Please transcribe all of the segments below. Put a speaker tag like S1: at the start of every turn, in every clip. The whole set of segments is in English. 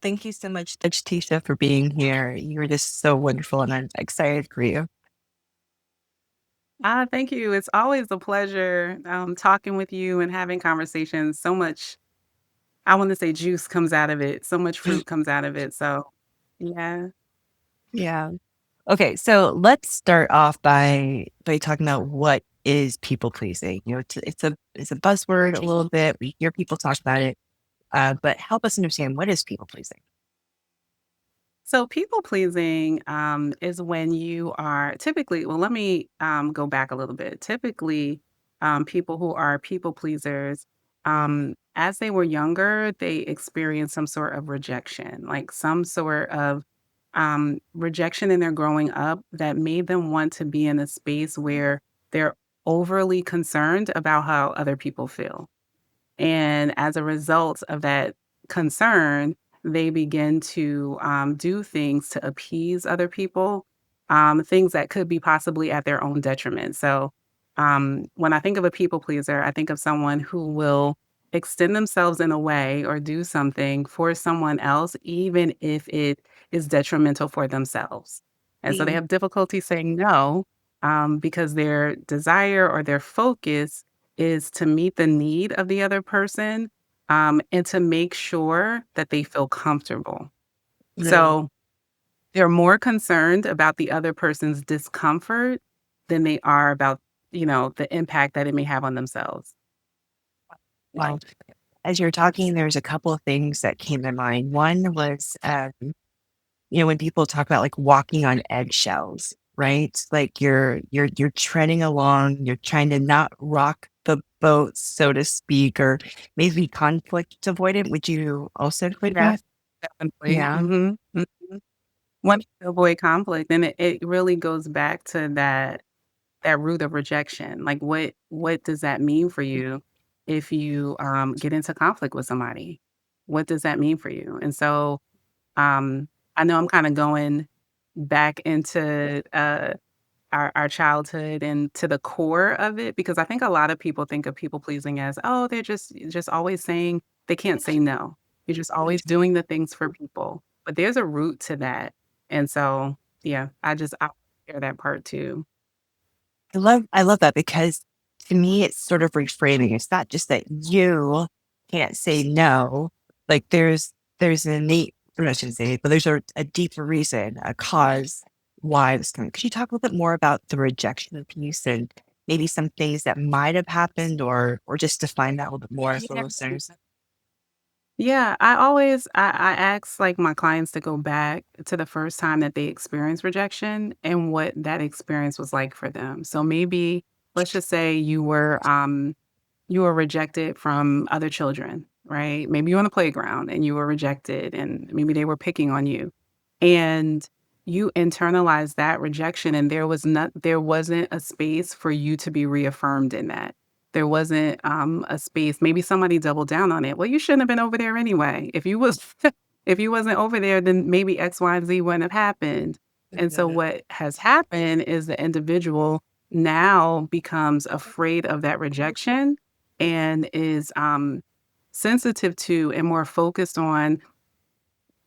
S1: Thank you so much, Tisha, for being here. You were just so wonderful, and I'm excited for you.
S2: Thank you. It's always a pleasure talking with you and having conversations. So much, I want to say juice comes out of it. So much fruit comes out of it. So, yeah.
S1: Yeah. Okay, so let's start off by talking about what is people pleasing. It's a buzzword a little bit. We hear people talk about it, but help us understand what is people pleasing.
S2: So, people pleasing is when you are typically, well, let me go back a little bit. Typically, people who are people pleasers, as they were younger, they experienced some sort of rejection, like some sort of rejection in their growing up that made them want to be in a space where they're overly concerned about how other people feel. And as a result of that concern, they begin to do things to appease other people, things that could be possibly at their own detriment. So, when I think of a people pleaser, I think of someone who will extend themselves in a way or do something for someone else, even if it is detrimental for themselves. And so they
S1: Mm.
S2: have difficulty saying no because their desire or their focus is to meet the need of the other person, and to make sure that they feel comfortable.
S1: Right.
S2: So they're more concerned about the other person's discomfort than they are about, the impact that it may have on themselves.
S1: Well, as you're talking, there's a couple of things that came to mind. One was, when people talk about like walking on eggshells, right? Like you're treading along, you're trying to not rock the boat, so to speak, or maybe conflict avoidant. Would you also include that?
S2: Yes, definitely.
S1: Yeah.
S2: One to avoid conflict, and it really goes back to that root of rejection. Like, what does that mean for you if you get into conflict with somebody? What does that mean for you? And so, I know I'm kind of going back into our childhood and to the core of it because I think a lot of people think of people pleasing as, oh, they're just always saying they can't say no. You're just always doing the things for people. But there's a root to that. And so, yeah, I hear that part too.
S1: I love that because to me it's sort of reframing. It's not just that you can't say no. Like there's an innate, or I shouldn't say it, but there's a deeper reason, a cause why this coming. Could you talk a little bit more about the rejection piece and maybe some things that might have happened or just define that a little bit more for listeners?
S2: Yeah, I ask like my clients to go back to the first time that they experienced rejection and what that experience was like for them. So maybe let's just say you were rejected from other children, right? Maybe you're on the playground and you were rejected and maybe they were picking on you. And you internalized that rejection and there wasn't a space for you to be reaffirmed in that. There wasn't a space. Maybe somebody doubled down on it. Well, you shouldn't have been over there anyway. If you was if you wasn't over there, then maybe X, Y, and Z wouldn't have happened. And so what has happened is the individual now becomes afraid of that rejection and is sensitive to and more focused on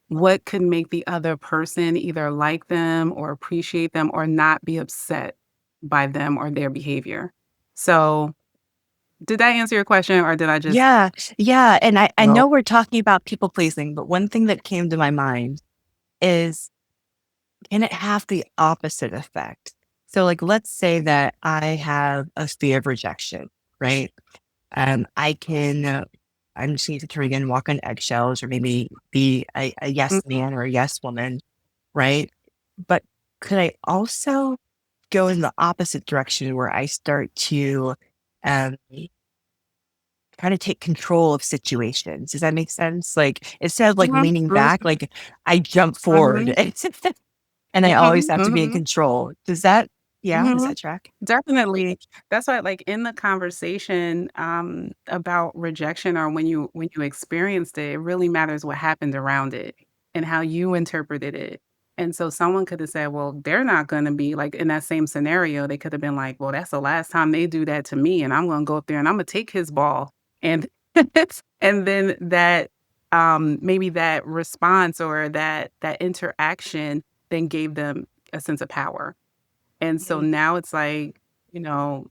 S2: what could make the other person either like them or appreciate them or not be upset by them or their behavior. So, did that answer your question or did I just
S1: Yeah, yeah. And I
S2: well,
S1: know we're talking about people pleasing, but one thing that came to my mind is, can it have the opposite effect? So, like, let's say that I have a fear of rejection, right? I can, I'm just need to try again, walk on eggshells or maybe be a yes
S2: mm,
S1: man or a yes woman, right? But could I also go in the opposite direction where I start to um, kind of take control of situations? Does that make sense? Like, instead of like
S2: mhm,
S1: leaning
S2: mhm,
S1: back, like I jump forward.
S2: mhm,
S1: And I always
S2: mhm,
S1: have to be in
S2: mhm,
S1: control. Does that does
S2: mhm.
S1: that track?
S2: Definitely. That's why, like, in the conversation, about rejection or when you experienced it, it really matters what happened around it and how you interpreted it. And so someone could have said, "Well, they're not gonna be" like, in that same scenario, they could have been like, "Well, that's the last time they do that to me, and I'm gonna go up there and Imma take his ball." And and then maybe that response or that interaction then gave them a sense of power. And so
S1: Mhm.
S2: now it's like, you know,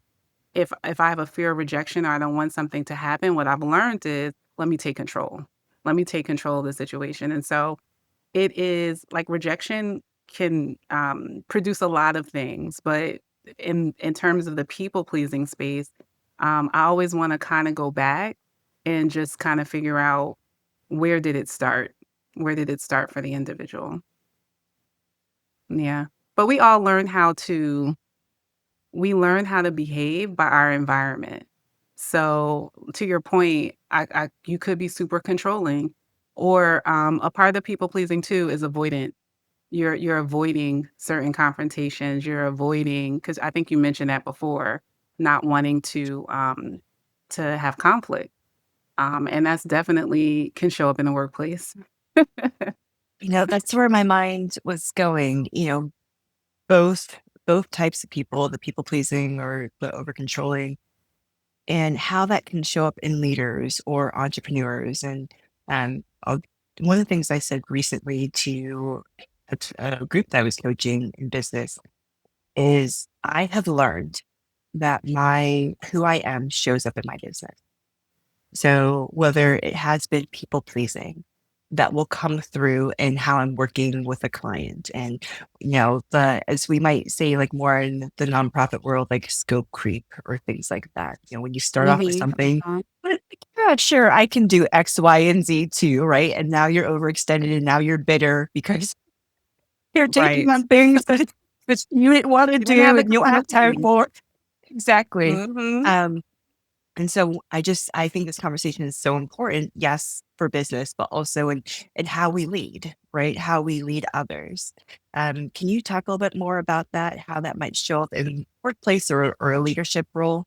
S2: if I have a fear of rejection or I don't want something to happen, what I've learned is let me take control. Let me take control of the situation. And so it is like rejection can produce a lot of things, but in terms of the people pleasing space, I always want to kind of go back and just kind of figure out where did it start? Where did it start for the individual? Yeah. But we learn how to behave by our environment. So to your point, you could be super controlling, or a part of the people pleasing too is avoidant. You're avoiding certain confrontations. You're avoiding because I think you mentioned that before, not wanting to have conflict, and that's definitely can show up in the workplace.
S1: That's where my mind was going, both both types of people, the people pleasing or the over controlling, and how that can show up in leaders or entrepreneurs. And I'll, one of the things I said recently to a group that I was coaching in business is I have learned that my who I am shows up in my business. So whether it has been people pleasing, that will come through in how I'm working with a client. And, the as we might say, like more in the nonprofit world, like scope creep or things like that. When you start off with
S2: Mhm,
S1: something,
S2: mhm.
S1: but yeah, sure, I can do X, Y, and Z too, right? And now you're overextended and now you're bitter because you're taking
S2: Right.
S1: on things that you didn't want to
S2: You didn't have
S1: do
S2: the
S1: and you don't have time
S2: capacity.
S1: for. Exactly.
S2: Mhm.
S1: Um, and so I think this conversation is so important, yes, for business, but also in how we lead, right? How we lead others. Can you talk a little bit more about that? How that might show up in workplace or a leadership role?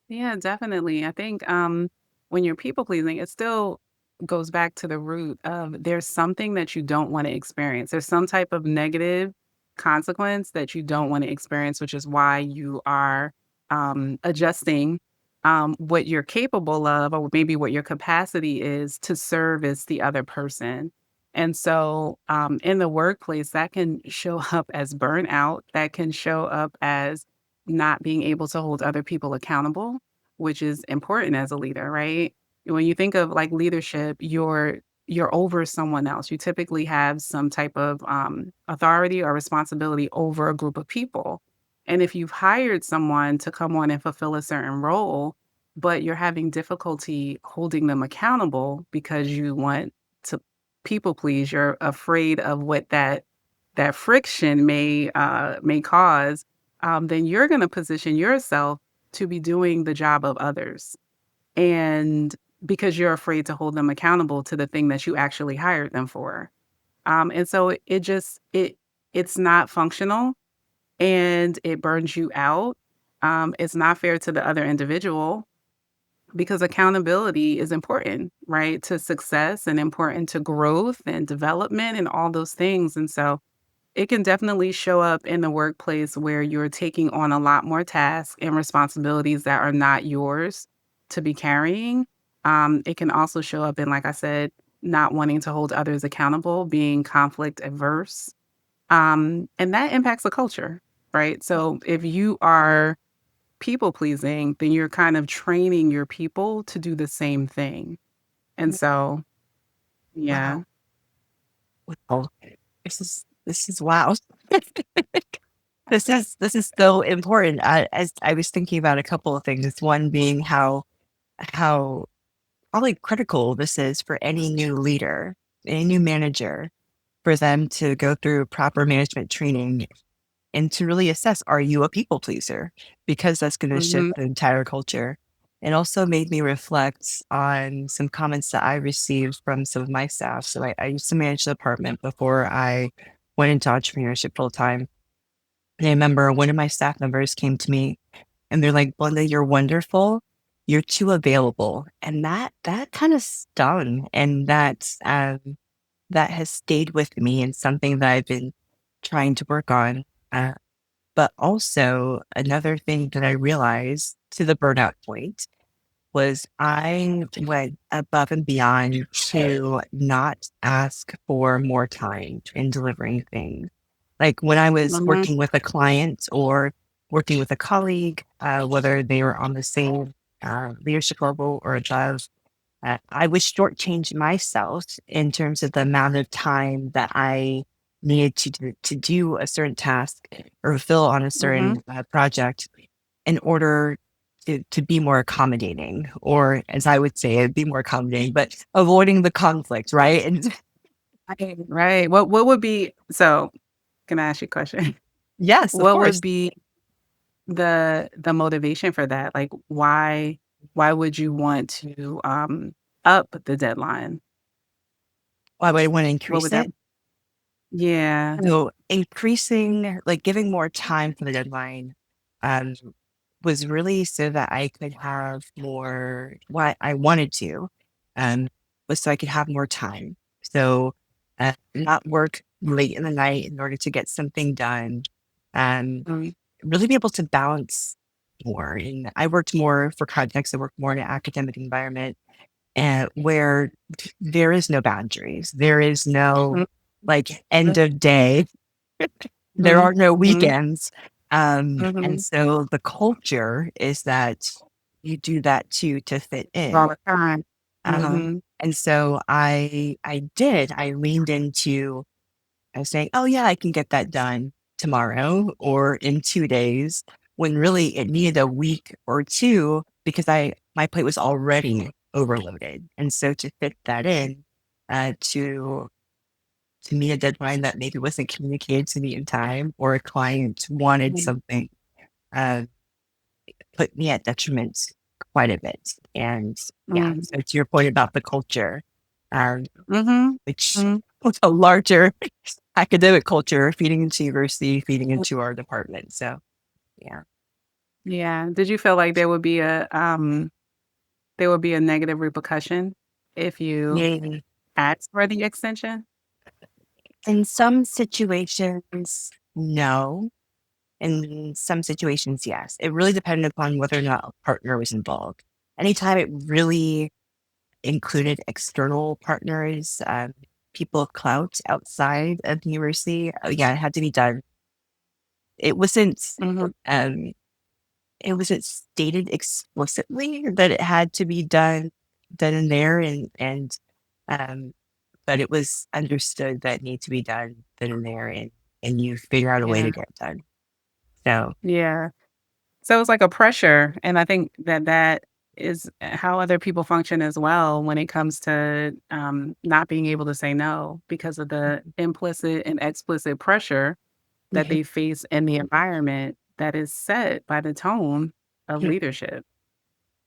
S2: Yeah, definitely. I think when you're people pleasing, it still goes back to the root of there's something that you don't want to experience. There's some type of negative consequence that you don't want to experience, which is why you are adjusting what you're capable of, or maybe what your capacity is to serve as the other person. And so in the workplace, that can show up as burnout, that can show up as not being able to hold other people accountable, which is important as a leader, right? When you think of like leadership, you're over someone else. You typically have some type of authority or responsibility over a group of people. And if you've hired someone to come on and fulfill a certain role, but you're having difficulty holding them accountable because you want to people please, you're afraid of what that friction may cause, then you're going to position yourself to be doing the job of others. And because you're afraid to hold them accountable to the thing that you actually hired them for. And so it's not functional and it burns you out. It's not fair to the other individual because accountability is important, right? To success and important to growth and development and all those things. And so it can definitely show up in the workplace where you're taking on a lot more tasks and responsibilities that are not yours to be carrying. It can also show up in, like I said, not wanting to hold others accountable, being conflict averse. And that impacts the culture, right? So if you are people pleasing, then you're kind of training your people to do the same thing. And so, yeah.
S1: Wow. Wow. This is wow. This is so important. As I was thinking about a couple of things. One being how probably critical this is for any new leader, any new manager, for them to go through proper management training and to really assess, are you a people pleaser? Because that's going to shift
S2: Mhm.
S1: the entire culture. It also made me reflect on some comments that I received from some of my staff. So I used to manage the department before I went into entrepreneurship full time. And I remember one of my staff members came to me and they're like, Belinda, you're wonderful. You're too available. And that kind of stung. And that has stayed with me and something that I've been trying to work on. But also another thing that I realized to the burnout point was I went above and beyond to not ask for more time in delivering things. Like when I was
S2: Mhm,
S1: working with a client or working with a colleague, whether they were on the same leadership level or above, I would shortchange myself in terms of the amount of time that I needed to do a certain task or fill on a
S2: mhm.
S1: certain project in order to be more accommodating, or as I would say, be more accommodating, but avoiding the conflict, right? And
S2: Right, right. What would be so, can I ask you a question?
S1: yes, of
S2: What would
S1: course.
S2: be the motivation for that? Like, why would you want to, up the deadline?
S1: Why would I want to
S2: What would
S1: increase
S2: that
S1: it?
S2: Yeah.
S1: So increasing, like giving more time for the deadline, um, was really so that I could have more what I wanted to, um, was so I could have more time. So, not work late in the night in order to get something done, um,
S2: Mm,
S1: really be able to balance more. And I worked more for context. I worked more in an academic environment and where there is no boundaries. There is no
S2: mm,
S1: like end of day. There
S2: mhm,
S1: are no
S2: mhm,
S1: weekends. And
S2: mhm.
S1: so the culture is that you do that to fit
S2: All
S1: in.
S2: the time.
S1: Uh-huh.
S2: Mhm,
S1: And so I leaned into saying, oh yeah, I can get that done tomorrow or in 2 days when really it needed a week or two because my plate was already overloaded. And so to fit that in, to meet a deadline that maybe wasn't communicated to me in time or a client wanted
S2: mhm,
S1: something, uh, put me at detriment quite a bit. And yeah,
S2: mm,
S1: so to your point about the culture, um,
S2: mhm,
S1: which
S2: mhm.
S1: was a larger academic culture feeding into university, feeding into our department. So yeah.
S2: Yeah. Did you feel like there would be a negative repercussion if you
S1: Yeah.
S2: asked for the extension?
S1: In some situations, no. In some situations, yes. It really depended upon whether or not a partner was involved. Anytime it really included external partners, people of clout outside of the university, yeah, it had to be done. It wasn't,
S2: Mhm,
S1: um, it wasn't stated explicitly that it had to be done in there, and um, but it was understood that it needed to be done then and there, and you figure out a way to
S2: yeah,
S1: get it done. So
S2: yeah. So it's like a pressure, and I think that that is how other people function as well when it comes to, not being able to say no because of the implicit and explicit pressure that
S1: mhm,
S2: they face in the environment that is set by the tone of
S1: mhm,
S2: leadership.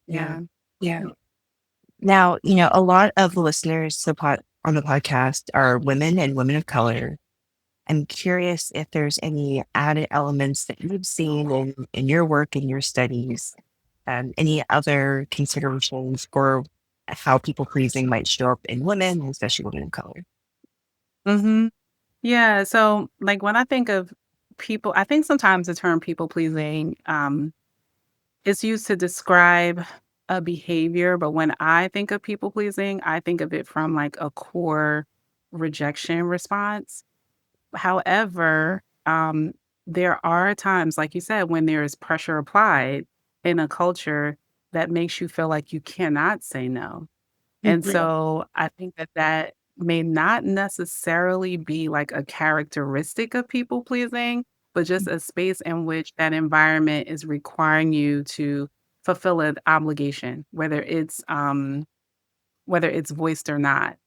S1: yeah,
S2: Yeah.
S1: yeah. Now, a lot of the listeners on the podcast are women and women of color. I'm curious if there's any added elements that you've seen in your work and your studies, any other considerations for how people pleasing might show up in women, especially women of color.
S2: Mhm. Yeah, so, like, when I think of people I think sometimes the term people pleasing, is used to describe a behavior, but when I think of people pleasing, I think of it from, like, a core rejection response. However, there are times, like you said, when there is pressure applied in a culture that makes you feel like you cannot say no. And
S1: Mhm,
S2: so I think that that may not necessarily be like a characteristic of people pleasing, but just a space in which that environment is requiring you to fulfill an obligation, whether it's voiced or not.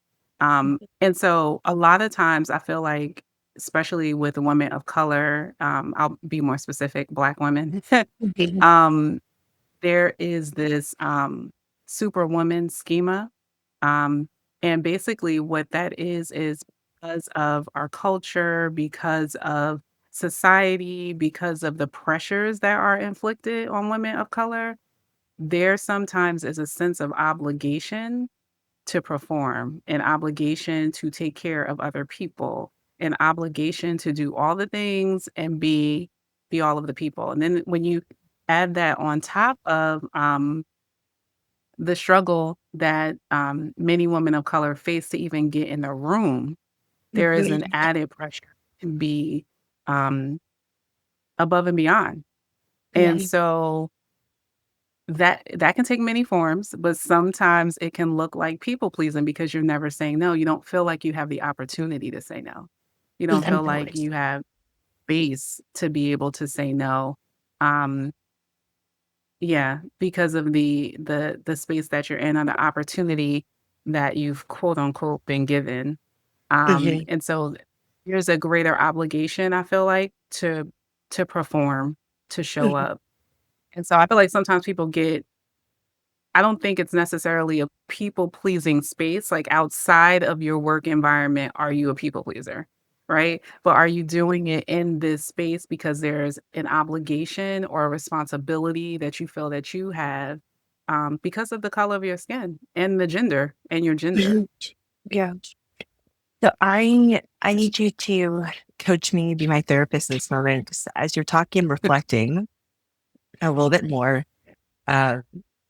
S2: And so a lot of times I feel like, especially with women of color, I'll be more specific, Black women,
S1: mhm,
S2: um, there is this superwoman schema. Um, and basically, what that is because of our culture, because of society, because of the pressures that are inflicted on women of color, there sometimes is a sense of obligation to perform, an obligation to take care of other people, an obligation to do all the things and be all of the people. And then when you add that on top of the struggle that many women of color face to even get in the room, there is an
S1: Mhm.
S2: added pressure to be um, above and beyond. And
S1: Yeah.
S2: so that can take many forms, but sometimes it can look like people pleasing because you're never saying no. You don't feel like you have the opportunity to say no. You don't feel like
S1: Definitely.
S2: you have space to be able to say no. Um, yeah, because of the space that you're in or the opportunity that you've quote unquote been given.
S1: Mhm.
S2: And so there's a greater obligation, I feel like, to perform, to show
S1: Mhm.
S2: up. And so I feel like sometimes people get I don't think it's necessarily a people pleasing space. Like outside of your work environment, are you a people pleaser? Right. But are you doing it in this space because there's an obligation or a responsibility that you feel that you have because of the color of your skin and the gender and your gender?
S1: Mhm. Yeah. So I need you to coach me, be my therapist in this moment. 'Cause as you're talking, reflecting a little bit more. Uh,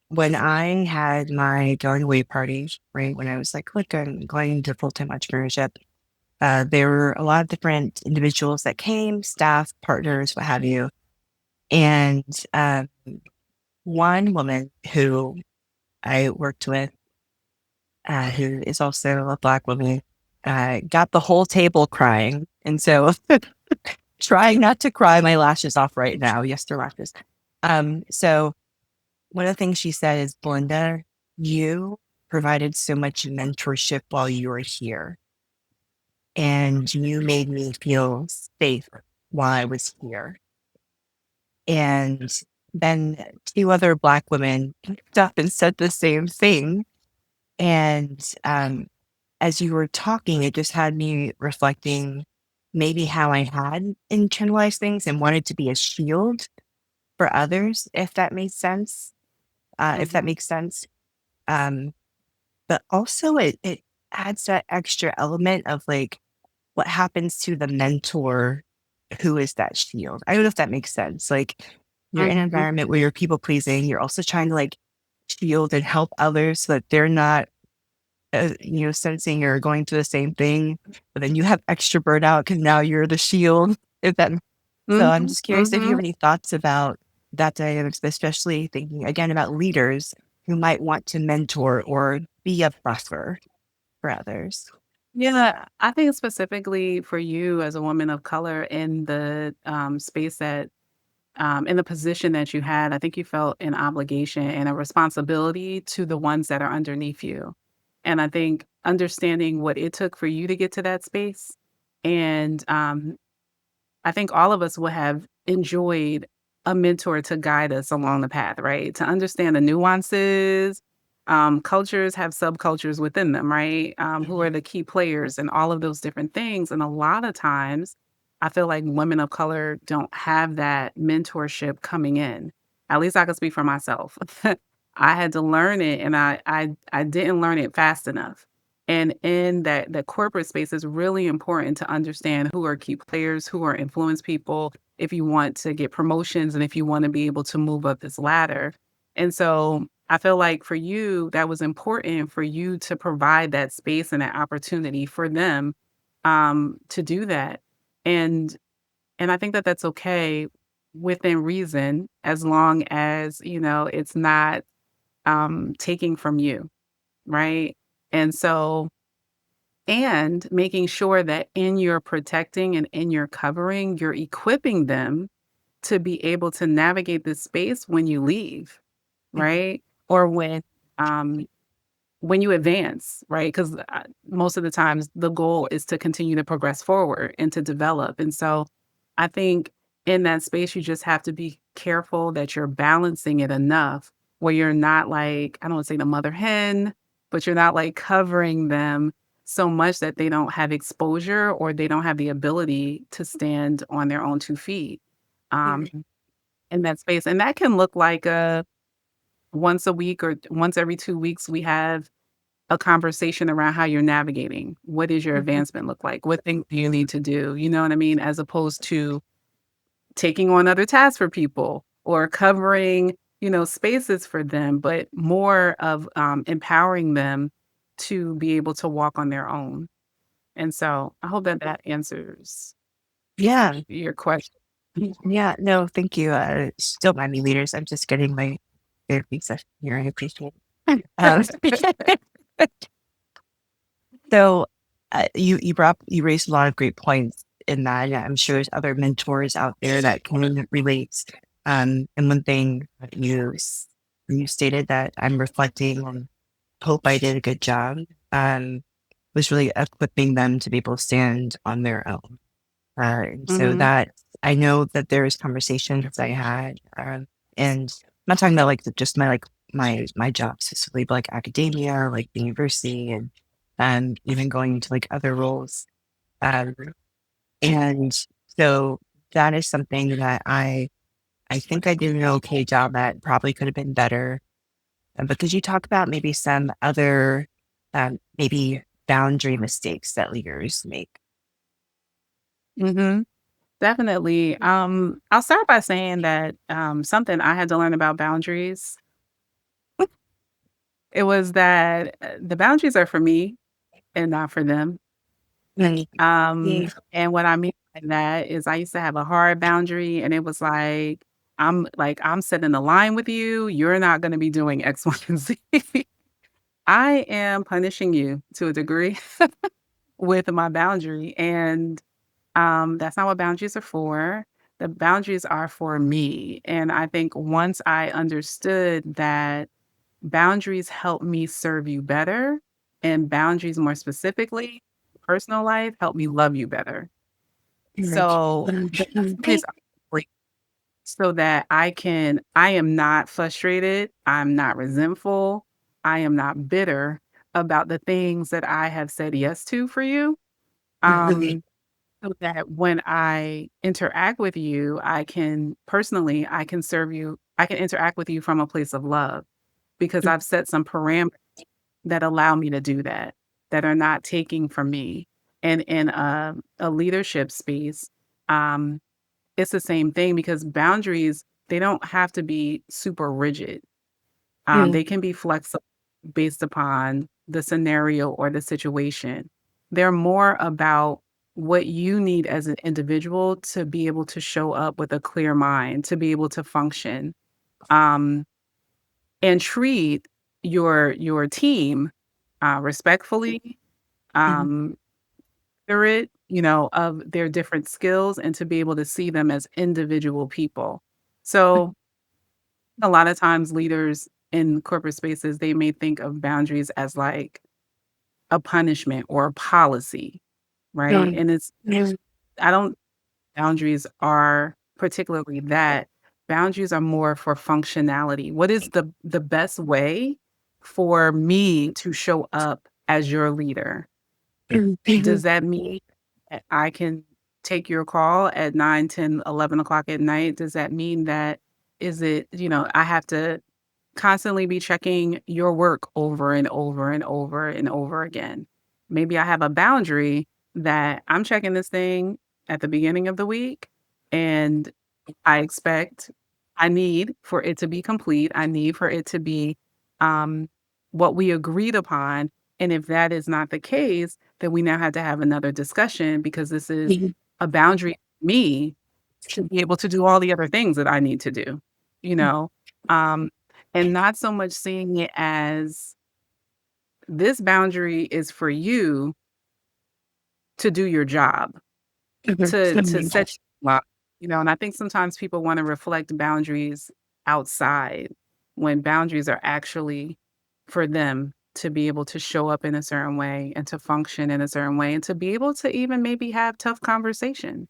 S1: when I had my going away party, right, when I was like, look, I'm going into full time entrepreneurship, there were a lot of different individuals that came, staff, partners, what have you. And one woman who I worked with, who is also a Black woman, got the whole table crying. And so trying not to cry my lashes off right now. Yes, they're lashes. So one of the things she said is, Belinda, you provided so much mentorship while you were here, and you made me feel safe while I was here. And then two other Black women picked up and said the same thing. And as you were talking, it just had me reflecting maybe how I had internalized things and wanted to be a shield for others, if that makes sense. If that
S2: Hmm.
S1: makes sense. Um, but also it adds that extra element of like what happens to the mentor who is that shield. I don't know if that makes sense. Like you're in an
S2: Hmm.
S1: environment where you're people pleasing, you're also trying to like shield and help others so that they're not sensing you're going through the same thing, but then you have extra burnout because now you're the shield. If that, so I'm
S2: Hmm.
S1: just curious if you have
S2: Hmm.
S1: any thoughts about that dynamic, especially thinking again about leaders who might want to mentor or be a buffer for others.
S2: Yeah, I think specifically for you as a woman of color in the space that in the position that you had, I think you felt an obligation and a responsibility to the ones that are underneath you. And I think understanding what it took for you to get to that space and I think all of us would have enjoyed a mentor to guide us along the path, right? To understand the nuances. Cultures have subcultures within them, right? Who are
S1: Mhm.
S2: the key players and all of those different things. And a lot of times, I feel like women of color don't have that mentorship coming in. At least I can speak for myself. I had to learn it, and I didn't learn it fast enough. And in that corporate space, is really important to understand who are key players, who are influence people, if you want to get promotions and if you want to be able to move up this ladder. And so I feel like for you, that was important for you to provide that space and that opportunity for them to do that. And and I think that that's okay within reason, as long as it's not taking from you, right? And so and making sure that in your protecting and in your covering, you're equipping them to be able to navigate this space when you leave,
S1: Mhm.
S2: right? Or um, when you advance, right? Because most of the times the goal is to continue to progress forward and to develop. And so I think in that space, you just have to be careful that you're balancing it enough where you're not like, I don't want to say the mother hen, but you're not like covering them so much that they don't have exposure or they don't have the ability to stand on their own 2 feet um,
S1: Mhm.
S2: in that space. And that can look like once a week or once every 2 weeks, we have a conversation around how you're navigating. What does your
S1: Mhm.
S2: advancement look like? What things do you need to do? You know what I mean? As opposed to taking on other tasks for people or covering. spaces for them, but more of empowering them to be able to walk on their own. And so I hope that that answers
S1: Yeah.
S2: your question.
S1: Yeah. No, thank you. Still mind me leaders. I'm just getting my therapy session here. I appreciate it. So you raised a lot of great points in that. Yeah, I'm sure there's other mentors out there that can relate. And one thing that you stated that I'm reflecting and hope I did a good job was really equipping them to be able to stand on their own. And so
S2: Hmm.
S1: that I know that there's conversations I had, and I'm not talking about like just my job specifically, but like academia or like the university and even going into like other roles. Um, and so that is something that I think I did an okay job at. Probably could have been better. But could you talk about maybe some other maybe boundary mistakes that leaders make?
S2: Hmm. Definitely. I'll start by saying that something I had to learn about boundaries, it was that the boundaries are for me and not for them.
S1: Mm,
S2: And what I mean by that is I used to have a hard boundary and it was I'm setting the line with you. You're not going to be doing X, Y, and Z. I am punishing you to a degree with my boundary. And that's not what boundaries are for. The boundaries are for me. And I think once I understood that boundaries help me serve you better, and boundaries more specifically, personal life help me love you better. So the boundaries are great so that I am not frustrated, I'm not resentful, I am not bitter about the things that I have said yes to for you. Um, so that when I interact with you, I can serve you, I can interact with you from a place of love because I've set some parameters that allow me to do that, that are not taking from me. And in a leadership space, um, it's the same thing because boundaries, they don't have to be super rigid. They can be flexible based upon the scenario or the situation. They're more about what you need as an individual to be able to show up with a clear mind, to be able to function, um, and treat your team respectfully, um, considerate, of their different skills, and to be able to see them as individual people. So a lot of times leaders in corporate spaces, they may think of boundaries as like a punishment or a policy, right? And I don't, boundaries are particularly that. Boundaries are more for functionality. What is the best way for me to show up as your leader? Does that mean that I can take your call at 9, 10, 11 o'clock at night? Does that mean that is it, I have to constantly be checking your work over and over and over and over again? Maybe I have a boundary that I'm checking this thing at the beginning of the week and I expect I need for it to be complete. I need for it to be um, what we agreed upon. And if that is not the case, then we now have to have another discussion because this is a boundary for me to be able to do all the other things that I need to do, you know? Um, and not so much seeing it as this boundary is for you to do your job. To set you up, and I think sometimes people wanna reflect boundaries outside when boundaries are actually for them to be able to show up in a certain way and to function in a certain way and to be able to even maybe have tough conversation,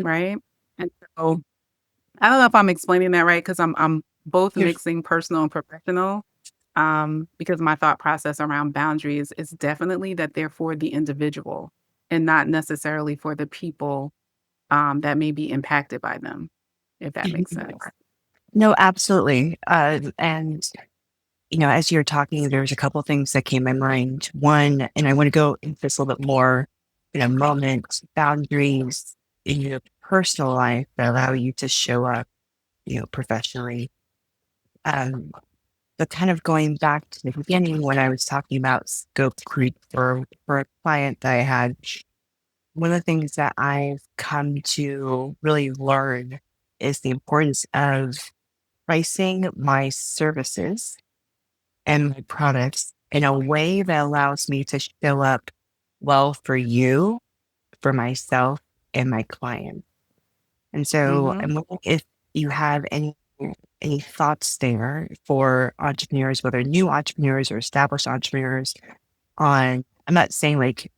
S2: right? And so, I don't know if I'm explaining that right because I'm both mixing personal and professional, because my thought process around boundaries is definitely that they're for the individual and not necessarily for the people that may be impacted by them, if that makes sense.
S1: No, absolutely. And as you're talking, there's a couple things that came to my mind. One, and I want to go into this a little bit more, moments, boundaries in your personal life that allow you to show up, professionally. Um, but kind of going back to the beginning when I was talking about scope creep for a client that I had, one of the things that I've come to really learn is the importance of pricing my services and my products in a way that allows me to show up well for you, for myself, and my client. And so
S2: Mhm.
S1: I'm wondering if you have any thoughts there for entrepreneurs, whether new entrepreneurs or established entrepreneurs on I'm not saying like,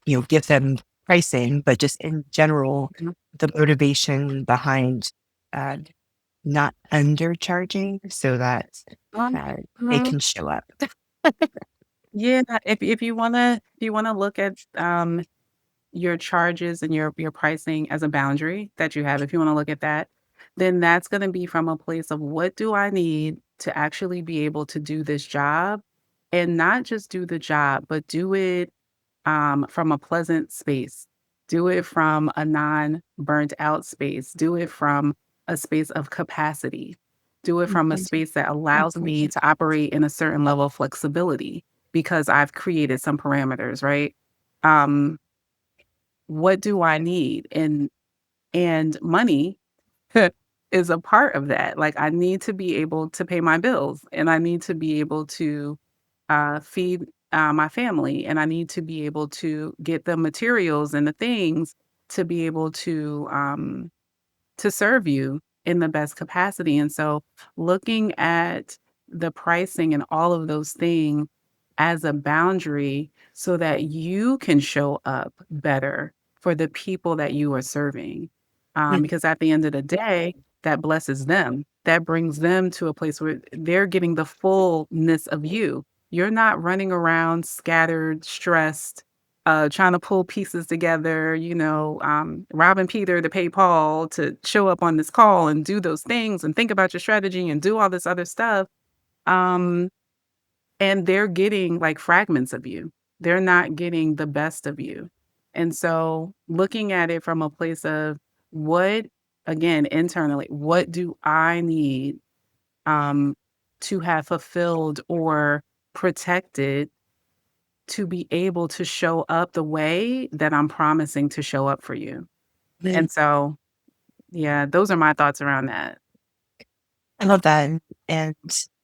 S1: give them pricing, but just in general,
S2: Mhm.
S1: the motivation behind uh, not undercharging so that uh, they
S2: Mhm.
S1: can show up.
S2: Yeah, if you wanna look at, your charges and your pricing as a boundary that you have, if you wanna look at that, then that's gonna be from a place of what do I need to actually be able to do this job, and not just do the job, but do it from a pleasant space. Do it from a non burnt out space. Do it from a space of capacity. Do it from a space that allows me to operate in a certain level of flexibility because I've created some parameters, right? Um, what do I need? And money is a part of that. Like I need to be able to pay my bills and I need to be able to feed my family, and I need to be able to get the materials and the things to be able to serve you in the best capacity. And so, looking at the pricing and all of those things as a boundary so that you can show up better for the people that you are serving. Because at the end of the day, that blesses them. That brings them to a place where they're getting the fullness of you. You're not running around scattered, stressed, trying to pull pieces together, robbing Peter to pay Paul to show up on this call and do those things and think about your strategy and do all this other stuff. Um, and they're getting like fragments of you. They're not getting the best of you. And so looking at it from a place of what, again, internally, what do I need um, to have fulfilled or protected to be able to show up the way that I'm promising to show up for you. And so, yeah, those are my thoughts around that.
S1: I love that. And,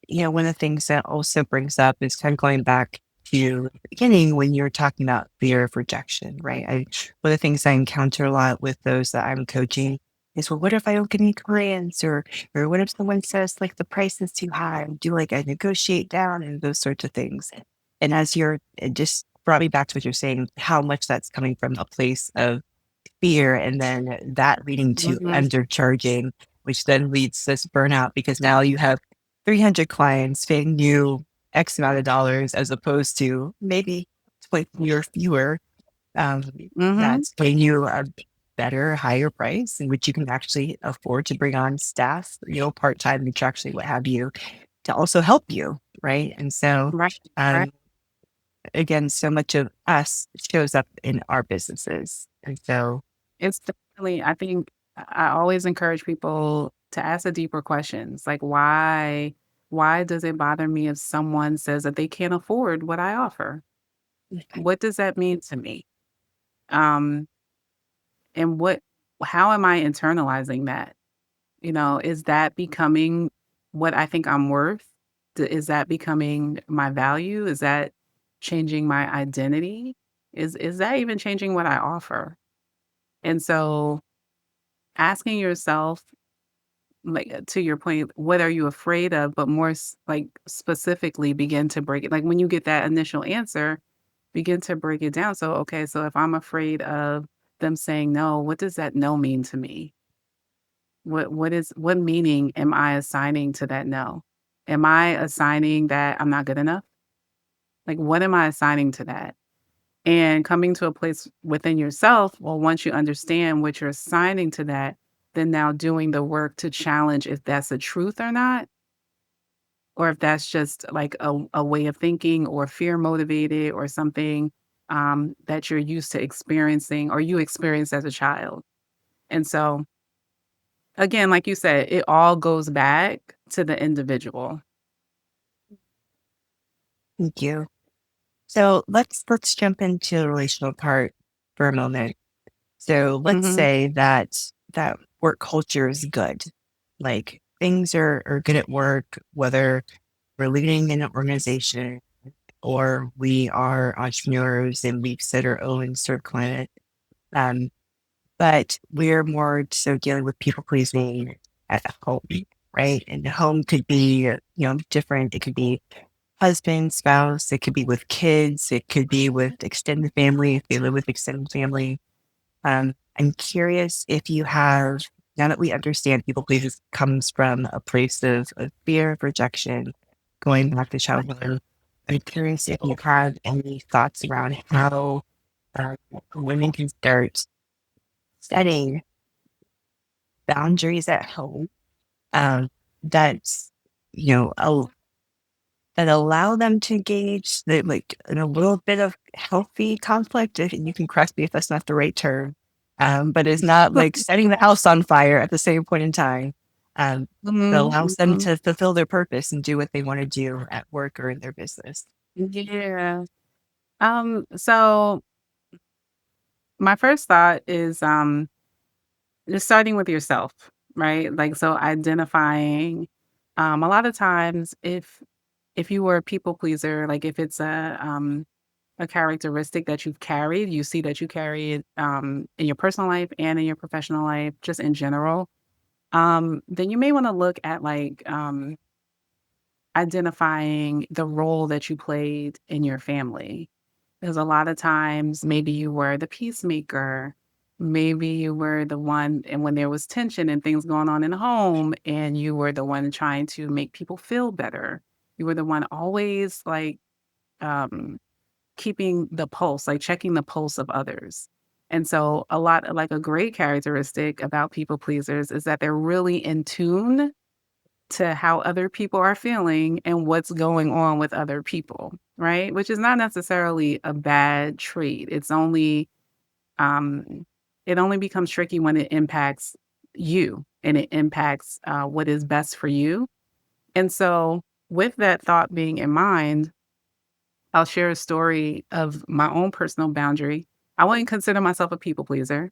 S1: one of the things that also brings up is kind of going back to the beginning when you were talking about fear of rejection, right? One of the things I encounter a lot with those that I'm coaching is, well, what if I don't get any clients? Or what if someone says like the price is too high? Do like I negotiate down and those sorts of things. And it just brought me back to what you're saying, how much that's coming from a place of fear and then that leading to
S2: Mhm.
S1: undercharging, which then leads to this burnout because now you have 300 clients paying you X amount of dollars as opposed to maybe 20 or fewer um,
S2: Mhm.
S1: that's paying you a better, higher price in which you can actually afford to bring on staff, part-time, contractually, what have you, to also help you, right? And so,
S2: Right. Right.
S1: um, again, so much of us shows up in our businesses. And so,
S2: It's definitely, I think I always encourage people to ask the deeper questions. Like why does it bother me if someone says that they can't afford what I offer? What does that mean to me? Um and how am I internalizing that? Is that becoming what I think I'm worth? Is that becoming my value? Is that changing my identity? Is that even changing what I offer? And so asking yourself, like to your point, what are you afraid of? But more like specifically, begin to break it. Like when you get that initial answer, begin to break it down. So, okay, so if I'm afraid of them saying no, what does that no mean to me? What meaning am I assigning to that no? Am I assigning that I'm not good enough? Like what am I assigning to that? And coming to a place within yourself, well, once you understand what you're assigning to that, then now doing the work to challenge if that's a truth or not, or if that's just like a way of thinking or fear motivated or something that you're used to experiencing or you experienced as a child. And so again, like you said, it all goes back to the individual.
S1: Thank you. So let's jump into the relational part for a moment. So let's
S2: Mhm.
S1: say that work culture is good. Like things are good at work, whether we're leading an organization or we are entrepreneurs and we set our own sort of climate. Um, but we're more so dealing with people pleasing at home, right? And the home could be, different. It could be husband, spouse, it could be with kids, it could be with extended family if they live with extended family. I'm curious if you have, now that we understand people pleasing comes from a place of fear of rejection, going back to childhood. I'm curious if you have any thoughts around how uh, women can start setting boundaries at home, um, that's, you know, al- that allow them to engage like in a little bit of healthy conflict. And you can correct me if that's not the right term, but it's not like setting the house on fire at the same point in time. Um, that
S2: Mhm,
S1: allows them
S2: mhm.
S1: to fulfill their purpose and do what they want to do at work or in their business.
S2: Yeah. So my first thought is, just starting with yourself, right? Like, so identifying, a lot of times if you were a people pleaser, like if it's a characteristic that you've carried, you see that you carry it, in your personal life and in your professional life, just in general, then you may wanna look at, like, identifying the role that you played in your family. Because a lot of times, maybe you were the peacemaker, maybe you were the one and when there was tension and things going on in the home, and you were the one trying to make people feel better. You were the one always, like, um keeping the pulse, like checking the pulse of others. And so a great characteristic about people pleasers is that they're really in tune to how other people are feeling and what's going on with other people, right? Which is not necessarily a bad trait. Um it only becomes tricky when it impacts you and it impacts what is best for you. And so with that thought being in mind, I'll share a story of my own personal boundary. I wouldn't consider myself a people pleaser,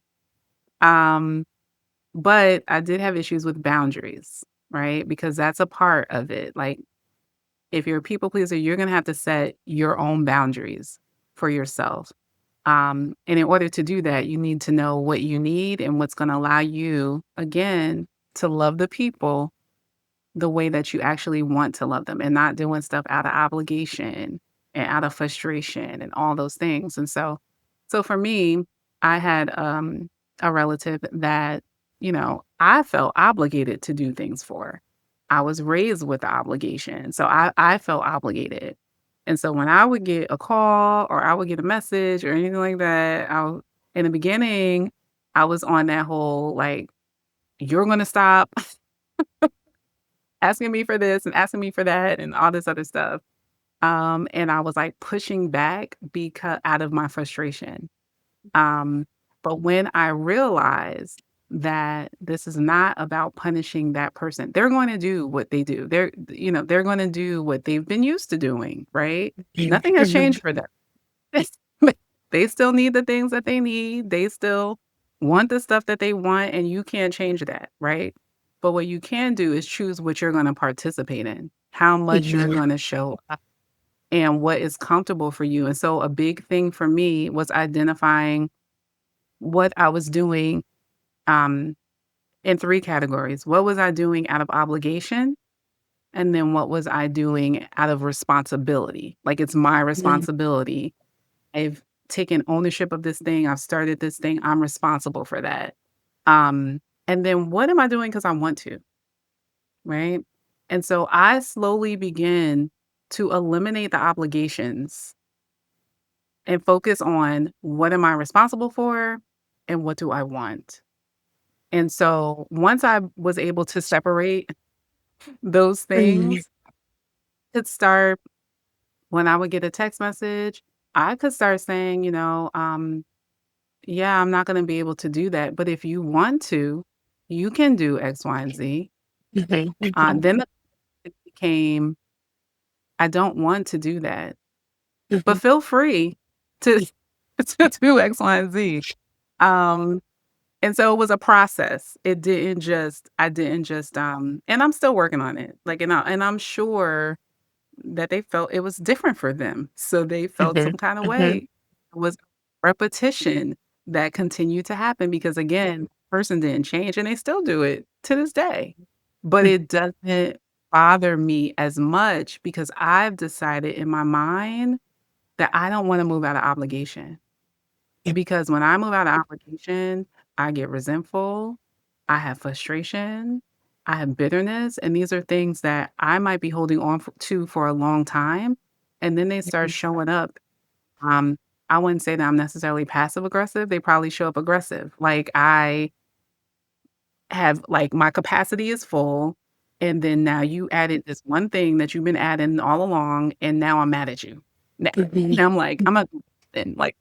S2: um, but I did have issues with boundaries, right? Because that's a part of it. Like, if you're a people pleaser, you're going to have to set your own boundaries for yourself. And in order to do that, you need to know what you need and what's going to allow you, again, to love the people the way that you actually want to love them and not doing stuff out of obligation and out of frustration and all those things. And so for me, I had a relative that, I felt obligated to do things for. I was raised with the obligation. So I felt obligated. And so when I would get a call or I would get a message or anything like that, in the beginning, I was on that whole like, you're gonna stop asking me for this and asking me for that and all this other stuff. And I was like pushing back because out of my frustration. Um, but when I realized that this is not about punishing that person, they're going to do what they do. They're going to do what they've been used to doing, right? Nothing has changed for them. They still need the things that they need. They still want the stuff that they want, and you can't change that, right? But what you can do is choose what you're gonna participate in, how much you're
S1: Mhm.
S2: gonna show up, and what is comfortable for you. And so a big thing for me was identifying what I was doing, um, in 3 categories. What was I doing out of obligation? And then what was I doing out of responsibility? Like, it's my responsibility. I've taken ownership of this thing. I've started this thing. I'm responsible for that. And then what am I doing because I want to, right? And so I slowly begin to eliminate the obligations and focus on what am I responsible for and what do I want. And so once I was able to separate those
S1: Mhm.
S2: things, could start when I would get a text message, I could start saying, yeah, I'm not gonna be able to do that, but if you want to, you can do X, Y, and Z.
S1: Mhm.
S2: Then
S1: Mhm.
S2: became, I don't want to do that, but
S1: Mhm,
S2: feel free to to do X, Y, and Z. Um, and so it was a process. It didn't just I didn't just, and I'm still working on it. Like, and I'm sure that they felt it was different for them. So they felt some
S1: mhm,
S2: kind of
S1: mhm,
S2: way. It was repetition that continued to happen because again, person didn't change and they still do it to this day. But
S1: mhm,
S2: it doesn't bother me as much because I've decided in my mind that I don't want to move out of obligation.
S1: yep,
S2: Because when I move out of obligation, I get resentful, I have frustration, I have bitterness, and these are things that I might be holding on to for a long time, and then they start
S1: mhm,
S2: showing up. Um, I wouldn't say that I'm necessarily passive aggressive, they probably show up aggressive. Like, I have like, my capacity is full, and then now you added this one thing that you've been adding all along, and now I'm mad at you. Now
S1: mhm,
S2: now I'm like, "I'm not and like,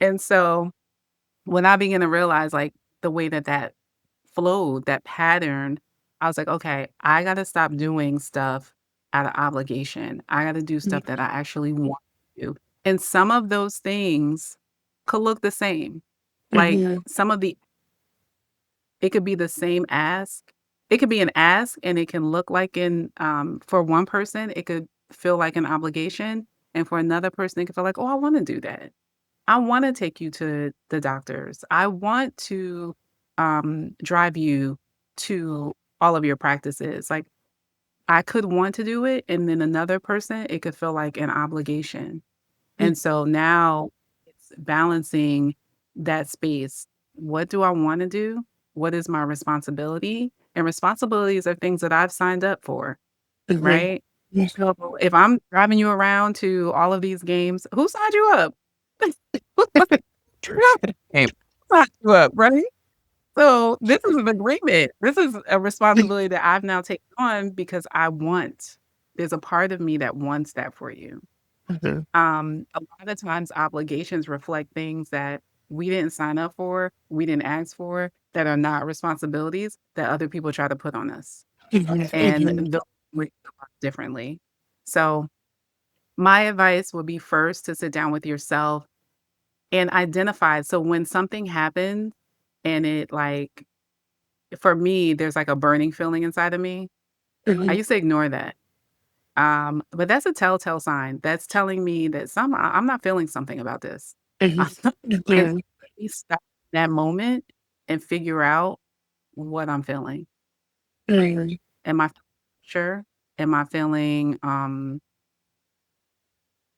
S2: and so when I began to realize, like, the way that that flowed, that pattern, I was like, "Okay, I gotta stop doing stuff out of obligation. I gotta do
S1: mhm,
S2: stuff that I actually want to do." And some of those things could look the same. Like,
S1: mhm,
S2: some of the it could be the same ask. It could be an ask, and it can look like for one person, it could feel like an obligation, and for another person, it could feel like, "Oh, I wanna do that." I wanna take you to the doctors. I want to, drive you to all of your practices. Like, I could want to do it, and then another person, it could feel like an obligation.
S1: mhm,
S2: And so now it's balancing that space. What do I wanna do? What is my responsibility? And responsibilities are things that I've signed up for,
S1: mhm.
S2: right?
S1: Yeah.
S2: So if I'm driving you around to all of these games, who signed you up? Hey, signed you up, right? So this is an agreement. This is a responsibility that I've now taken on because there's a part of me that wants that for you.
S1: Mhm,
S2: A lot of times obligations reflect things that we didn't sign up for, we didn't ask for, that are not responsibilities that other people try to put on us.
S1: mhm,
S2: And
S1: mhm,
S2: those we differently. So my advice would be first to sit down with yourself and identify. So when something happens and it like for me, there's like a burning feeling inside of me. I
S1: mhm,
S2: used to ignore that. But that's a telltale sign. That's telling me that I'm not feeling something about this.
S1: mhm,
S2: And
S1: mhm,
S2: let me stop that moment and figure out what I'm feeling.
S1: mhm,
S2: Am I sure? Am I feeling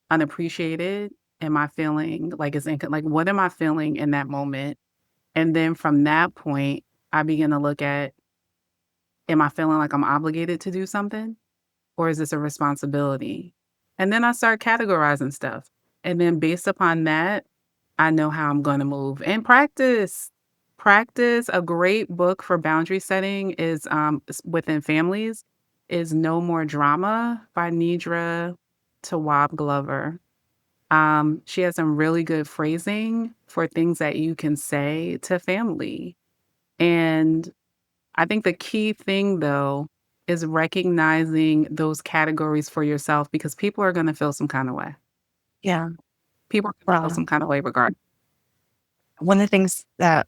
S2: unappreciated? Am I feeling like like what am I feeling in that moment? And then from that point, I begin to look at, am I feeling like I'm obligated to do something? Or is this a responsibility? And then I start categorizing stuff. And then based upon that, I know how I'm going to move and practice. Practice. A great book for boundary setting is within families is No More Drama by Nidra Tawab Glover. She has some really good phrasing for things that you can say to family. And I think the key thing, though, is recognizing those categories for yourself because people are gonna feel some kinda way.
S1: yeah.
S2: People are gonna feel
S1: Well,
S2: some kinda way regardless.
S1: one of the things that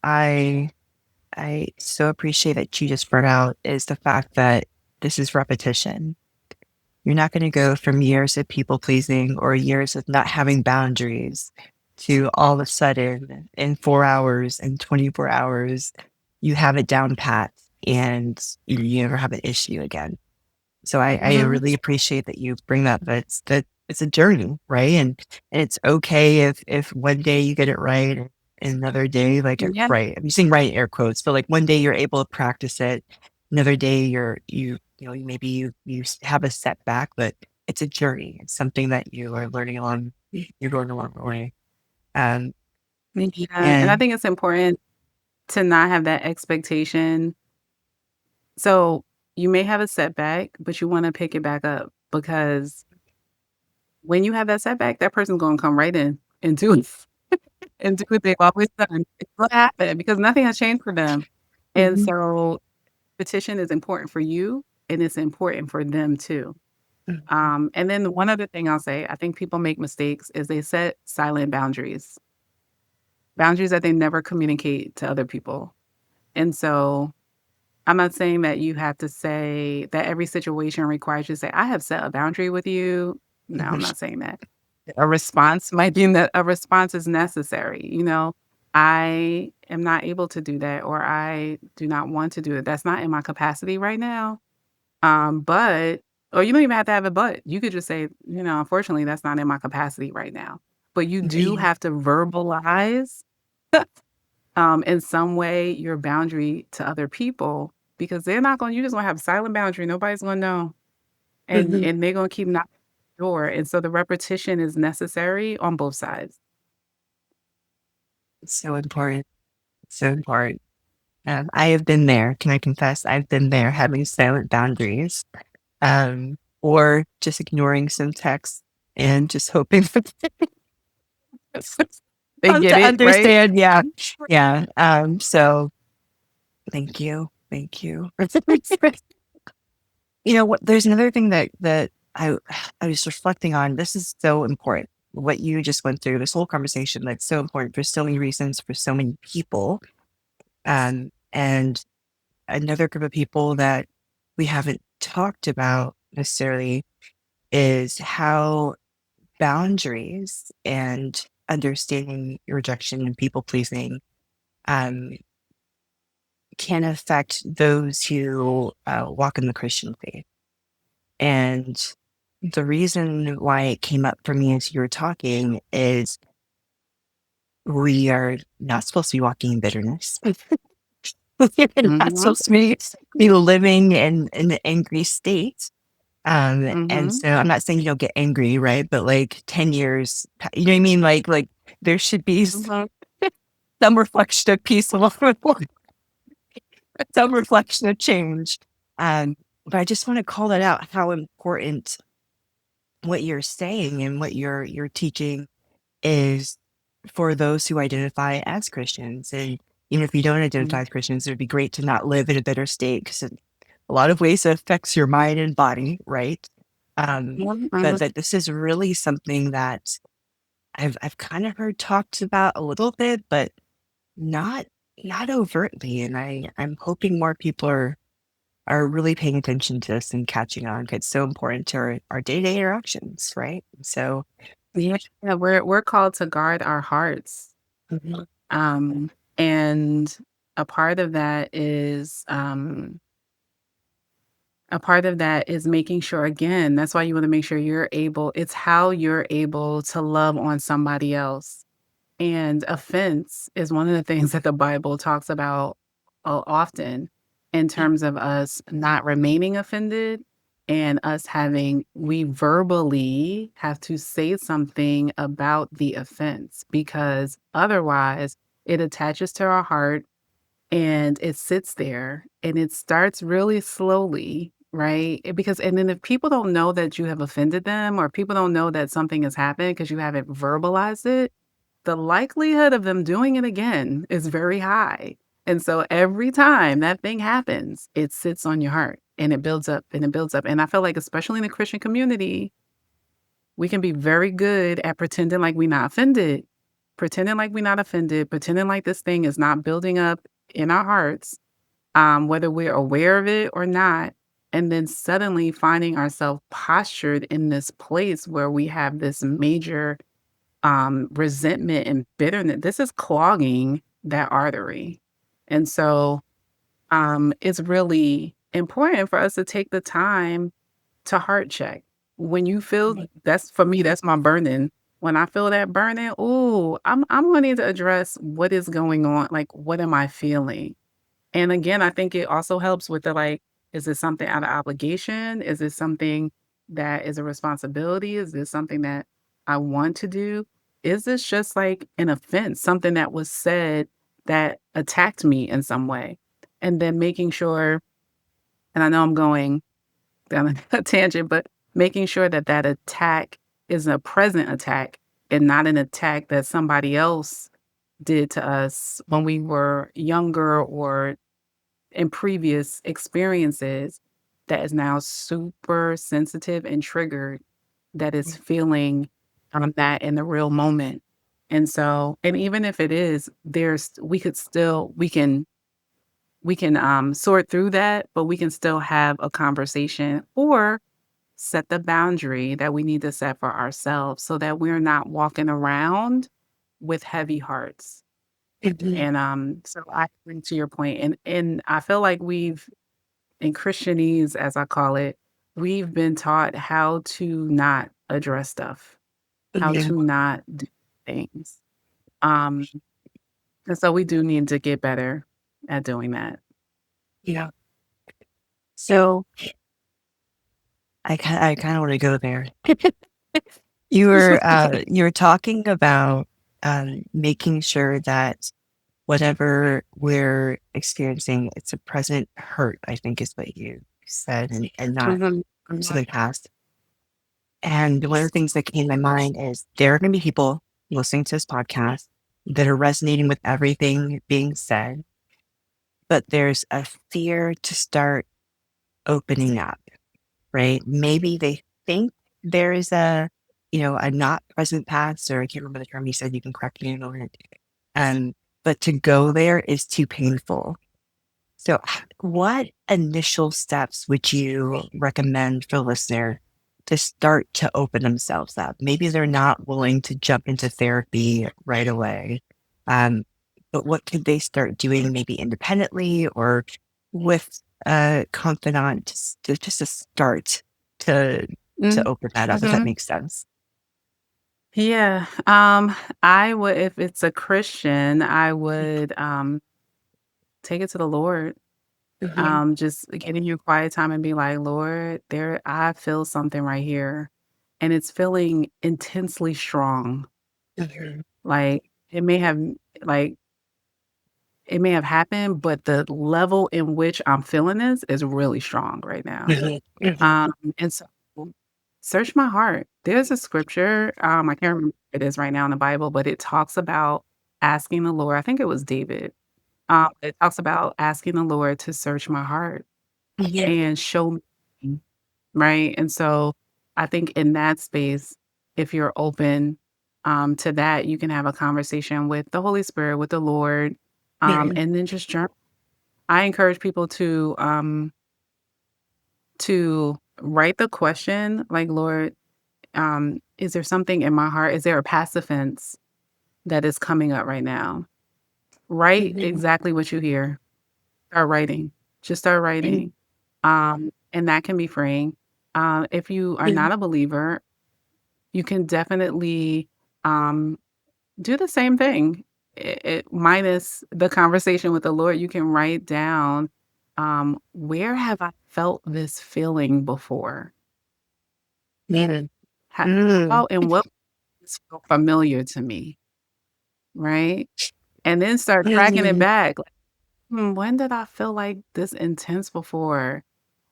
S1: I so appreciate that you just brought out is the fact that this is repetition. You're not going to go from years of people pleasing or years of not having boundaries to all of a sudden in 4 hours and 24 hours, you have it down pat and you never have an issue again. So I
S2: Mhm.
S1: really appreciate that you bring that it's a journey, right? And it's okay if one day you get it right and another day like it
S2: Yeah.
S1: right. I'm using right air quotes, but like one day you're able to practice it, another day you know, maybe have a setback, but it's a journey. It's something that you are learning along you're going along the way. Um
S2: Yeah, and I
S1: and
S2: think it's important to not have that expectation. So, you may have a setback, but you wanna pick it back up because when you have that setback, that person's gonna come right in and do it and do what they've always done. It's gonna happen because nothing has changed for them. And
S1: Mhm,
S2: so, petition is important for you. and it's important for them too.
S1: Mhm.
S2: And then one other thing I'll say, I think people make mistakes is they set silent boundaries, boundaries that they never communicate to other people. And so I'm not saying that you have to say that every situation requires you to say, I have set a boundary with you. No, I'm not saying that. A response might be that a response is necessary. I am not able to do that, or I do not want to do it. That's not in my capacity right now. But or you don't even have to have a but. You could just say, unfortunately, that's not in my capacity right now. But you do
S1: Yeah.
S2: have to verbalize in some way your boundary to other people because they're not going. You just gonna have a silent boundary. Nobody's gonna know, and
S1: Mhm.
S2: and they're gonna keep knocking at the door. And so the repetition is necessary on both sides.
S1: It's so important. So important. I have been there. Can I confess? I've been there having silent boundaries, or just ignoring some text and just hoping for
S2: They
S1: them to
S2: get it right.
S1: understand. Yeah. Yeah. So thank you. Thank you. You know what? There's another thing that I was reflecting on. This is so important. What you just went through, this whole conversation, that's so important for so many reasons, for so many people. And another group of people that we haven't talked about necessarily is how boundaries and understanding rejection and people pleasing um, can affect those who walk in the Christian faith. And the reason why it came up for me as you were talking is we are not supposed to be walking in bitterness. We're not
S2: Mhm,
S1: supposed to be living in an angry state. And
S2: mhm,
S1: so I'm not saying you don't get angry, right? But like 10 years, you know what I mean? Like there should be
S2: mhm.
S1: some reflection of peace along with some reflection of change. But I just want to call that out how important what you're saying and what you're teaching is for those who identify as Christians. And even if you don't identify
S2: Mhm,
S1: as Christians, it would be great to not live in a bitter state because in a lot of ways it affects your mind and body, right? But
S2: mhm.
S1: that this is really something that I've kind of heard talked about a little bit, but not not overtly. And I'm hoping more people are really paying attention to this and catching on 'cause it's so important to our day-to-day interactions, right? So
S2: Yeah, we're called to guard our hearts.
S1: mhm,
S2: Um, and a part of that is making sure, again, that's why you want to make sure it's how you're able to love on somebody else. And offense is one of the things that the Bible talks about often in terms of us not remaining offended and we verbally have to say something about the offense because otherwise it attaches to our heart and it sits there and it starts really slowly, right? And then if people don't know that you have offended them or people don't know that something has happened because you haven't verbalized it, the likelihood of them doing it again is very high. And so every time that thing happens, it sits on your heart and it builds up and it builds up. And I feel like, especially in the Christian community, we can be very good at pretending like we're not offended, pretending like this thing is not building up in our hearts, whether we're aware of it or not. And then suddenly finding ourselves postured in this place where we have this major resentment and bitterness. This is clogging that artery. And so it's really important for us to take the time to heart check. When you feel that's for me, that's my burning. When I feel that burning, ooh, I'm gonna need to address what is going on. Like, what am I feeling? And again, I think it also helps with is this something out of obligation? Is this something that is a responsibility? Is this something that I want to do? Is this just like an offense, something that was said that attacked me in some way? And then making sure, and I know I'm going down a tangent, but making sure that that attack is a present attack and not an attack that somebody else did to us when we were younger or in previous experiences that is now super sensitive and triggered that is feeling that in the real moment. And so, and even if it is, there's we could still we can sort through that, but we can still have a conversation or set the boundary that we need to set for ourselves so that we're not walking around with heavy hearts.
S1: Mhm.
S2: And so I agree to your point. And I feel like we've in Christianese, as I call it, we've been taught how to not address stuff, how
S1: Yeah.
S2: to not do things. Um, and so we do need to get better at doing that.
S1: Yeah. So I kind of want to go there. You were talking about making sure that whatever we're experiencing, it's a present hurt, I think is what you said, and not
S2: Mhm,
S1: something past. And one of the things that came to my mind is there are going to be people listening to this podcast that are resonating with everything being said, but there's a fear to start opening up, right? Maybe they think there is a not present past, or I can't remember the term you said, you can correct me on it. But to go there is too painful. So, what initial steps would you recommend for a listener to start to open themselves up? Maybe they're not willing to jump into therapy right away, um, but what could they start doing, maybe independently or with a confidant, just to start to
S2: mm,
S1: open that up, if that
S2: mhm.
S1: makes sense.
S2: Yeah, I would if it's a Christian, I would, take it to the Lord.
S1: Mhm,
S2: Just get in your quiet time and be like, "Lord, there I feel something right here, and it's feeling intensely strong."
S1: mhm,
S2: Like, like, it may have happened, but the level in which I'm feeling this is really strong right now.
S1: mhm, mhm,
S2: And so search my heart. There's a scripture, I can't remember what it is right now in the Bible, but it talks about asking the Lord. I think it was David. It talks about asking the Lord to search my heart
S1: yeah,
S2: and show me, right? And so I think in that space, if you're open to that, you can have a conversation with the Holy Spirit, with the Lord,
S1: yeah,
S2: and then just journal. I encourage people to write the question like, Lord, is there something in my heart? Is there a past offense that is coming up right now? Write
S1: mhm,
S2: exactly what you hear. Start writing. Just start
S1: mhm,
S2: writing. And that can be freeing. If you are
S1: mhm,
S2: not a believer, you can definitely um, do the same thing. Minus the conversation with the Lord, you can write down where have I felt this feeling before?
S1: mhm,
S2: How,
S1: mm,
S2: how and what was familiar to me, right? And then start tracking it
S1: mhm,
S2: back. Like, when did I feel like this intense before?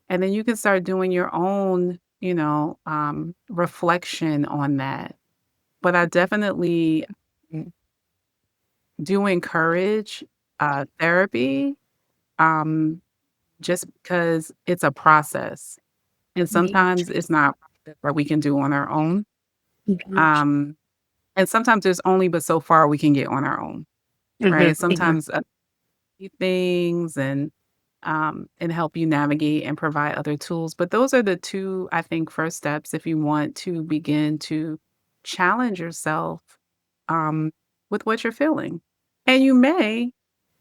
S2: And then you can start doing your own, reflection on that. But I definitely do encourage therapy um, just because it's a process. And
S1: mhm,
S2: sometimes it's not what we can do on our own.
S1: mhm,
S2: Um, and sometimes there's only but so far we can get on our own,
S1: mhm,
S2: right?
S1: mhm.
S2: Sometimes things and help you navigate and provide other tools. But those are the two, I think, first steps if you want to begin to challenge yourself um, with what you're feeling. And you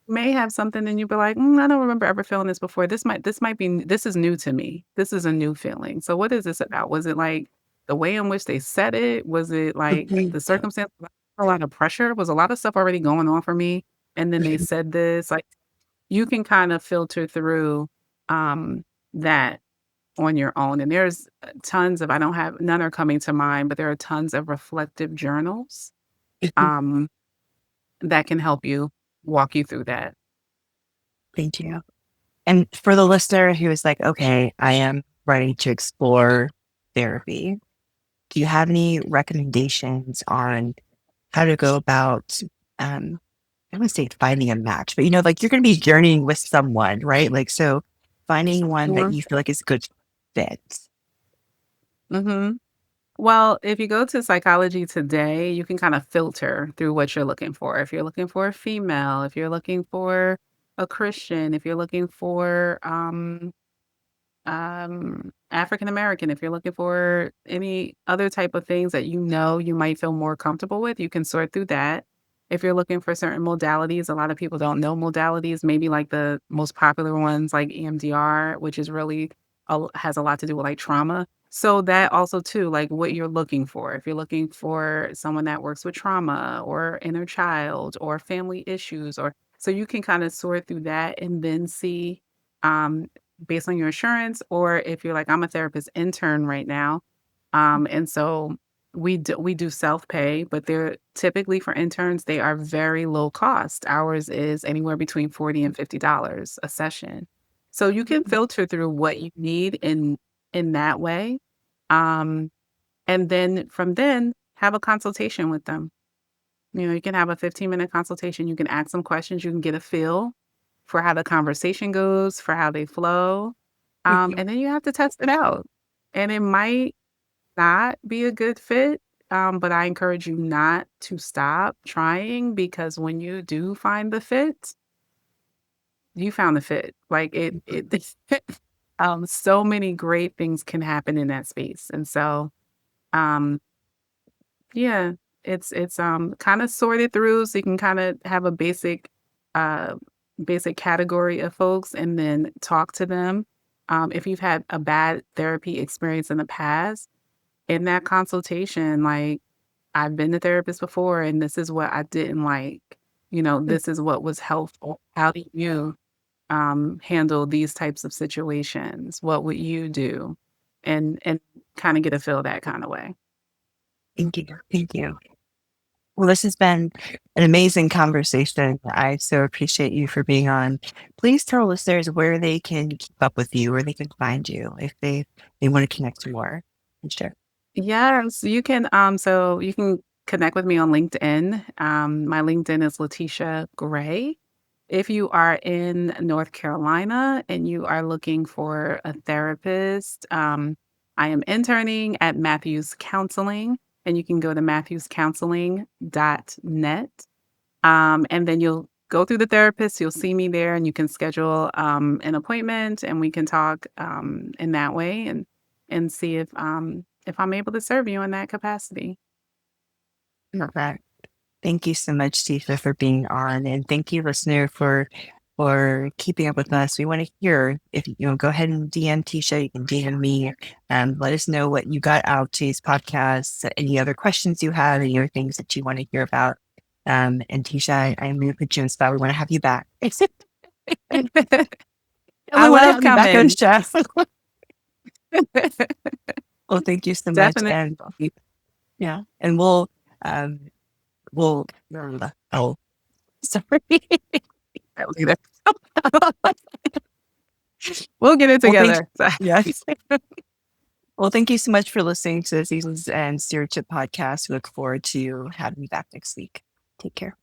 S2: may have something and you be like, I don't remember ever feeling this before. This is new to me. This is a new feeling. So what is this about? Was it like the way in which they said it? Was it like
S1: Mhm,
S2: the circumstance? A lot of pressure? Was a lot of stuff already going on for me? And then they said this. Like you can kind of filter through that on your own. And there's tons of I don't have none are coming to mind, but there are tons of reflective journals
S1: mhm.
S2: um, that can help you walk you through that.
S1: Thank you. And for the listener who is like, okay, I am ready to explore therapy, do you have any recommendations on how to go about, I wouldn't say finding a match, but like you're going to be journeying with someone, right? Like, so finding one that
S2: Or
S1: you feel like is a good fit.
S2: mhm. Well, if you go to Psychology Today, you can kind of filter through what you're looking for. If you're looking for a female, if you're looking for a Christian, if you're looking for African American, if you're looking for any other type of things that you know you might feel more comfortable with, you can sort through that. If you're looking for certain modalities, a lot of people don't know modalities, maybe like the most popular ones like EMDR, which is really has a lot to do with like trauma. So that also too, like what you're looking for. If you're looking for someone that works with trauma or inner child or family issues, or so you can kind of sort through that and then see um based on your insurance, or if you're like, I'm a therapist intern right now. And so we do self-pay, but they're typically for interns, they are very low cost. Ours is anywhere between 40 and $50 a session. So you can filter through what you need in that way. Um, and then have a consultation with them. You can have a 15-minute consultation. You can ask some questions. You can get a feel for how the conversation goes, for how they flow. And then you have to test it out. And it might not be a good fit, but I encourage you not to stop trying because when you do find the fit, you found the fit. Like so many great things can happen in that space. And so, um, yeah, it's kinda sorted through so you can kinda have a uh, basic category of folks and then talk to them. If you've had a bad therapy experience in the past, in that consultation, like, "I've been to therapist before, and this is what I didn't like. This is what was helpful. How do you, handle these types of situations? What would you do?" And kinda get a feel that kinda way.
S1: Thank you. Thank you. Well, this has been an amazing conversation. I so appreciate you for being on. Please tell listeners where they can keep up with you, where they can find you if they want to connect more and share.
S2: Yes, so you can connect with me on LinkedIn. My LinkedIn is Latisha Gray. If you are in North Carolina and you are looking for a therapist, I am interning at Matthews Counseling, and you can go to matthewscounseling.net. And then you'll go through the therapist, you'll see me there, and you can schedule an appointment and we can talk in that way and see if I'm able to serve you in that capacity.
S1: Perfect. Thank you so much, Tifa, for being on, and thank you, listener, for keeping up with us. We want to hear if go ahead and DM Tisha. You can DM me and let us know what you got out of today's podcast. Any other questions you have, any other things that you want to hear about. And Tisha, I'm going to put you in a spot. We want to have you back. And
S2: I
S1: we want to
S2: love
S1: have you back on the
S2: coming.
S1: show. Well, thank you so much,
S2: Definitely.
S1: and yeah, and um we'll oh sorry.
S2: Later. We'll get it
S1: Well, thanks.
S2: together. So
S1: Yes. Well, thank you so much for listening to the Seasons and Stewardship podcast. We look forward to having you back next week. Take care.